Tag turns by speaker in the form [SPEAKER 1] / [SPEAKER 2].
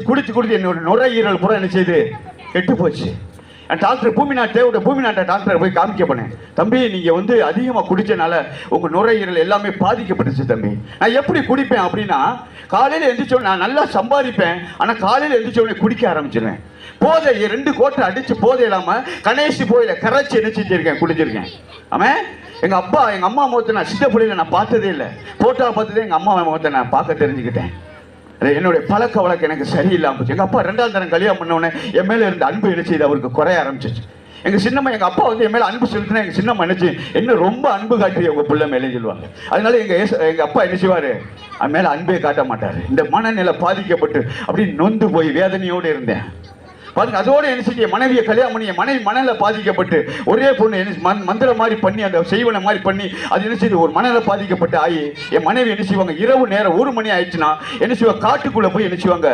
[SPEAKER 1] குடிச்சு என்னோட நுரையீரல் பூரா என்ன செய்து கெட்டு போச்சு. டாக்டர் பூமிநாட்டை டாக்டரை போய் காமிக்க போனேன். தம்பி நீங்கள் அதிகமாக குடித்தனால உங்கள் நுரையீரல் எல்லாமே பாதிக்கப்பட்டுச்சு தம்பி. நான் எப்படி குடிப்பேன் அப்படின்னா, காலையில் எழுந்திரிச்சோடனே நான் நல்லா சம்பாதிப்பேன், ஆனால் காலையில் எழுந்திரிச்சோடனே குடிக்க ஆரம்பிச்சிருவேன். போதை 2 கோட்டை அடித்து போதை இல்லாமல் கணேசி போயில கரைச்சி என்ன செஞ்சுருக்கேன், குடிச்சிருக்கேன். ஆமாம். எங்கள் அம்மா முகத்தை நான் சின்ன பிள்ளையில நான் பார்த்ததே இல்லை. போட்டோ பார்த்ததே எங்கள் அம்மா முகத்தை நான் பார்க்க தெரிஞ்சுக்கிட்டேன். என்னுடைய பழக்க வழக்கம் எனக்கு சரியில்லாமல் போச்சு. எங்கள் அப்பா 2ஆம் தரம் கல்யாணம் பண்ணவுடனே என் மேலே இருந்த அன்பு என்ன செய்து அவருக்கு குறைய ஆரம்பிச்சிச்சு. எங்கள் சின்னம்மா, எங்கள் அப்பா என் மேலே அன்பு செலுத்தினா எங்கள் சின்னம்மா நினச்சி என்ன ரொம்ப அன்பு காட்டி உங்கள் பிள்ளை மேலே சொல்லுவாங்க. அதனால எங்கள் அப்பா என்ன செய்வார், அவன் மேலே அன்பே காட்ட மாட்டார். இந்த மனநிலை பாதிக்கப்பட்டு அப்படி நொந்து போய் வேதனையோடு இருந்தேன். பாருங்க, அதோடு என்ன செய்ய மனைவியை கல்யாணம் பண்ணி என் மனைவி மனநிலை பாதிக்கப்பட்டு ஒரே பொண்ணு என்ன மந்திரம் மாதிரி பண்ணி அந்த செய்வனை மாதிரி பண்ணி அது என்ன செய்யுது ஒரு மனநிலை பாதிக்கப்பட்டு ஆகி என் மனைவி என்ன செய்வாங்க, இரவு நேரம் 1 மணி ஆயிடுச்சுன்னா என்ன செய்வாங்க, காட்டுக்குள்ளே போய் என்ன செய்வாங்க,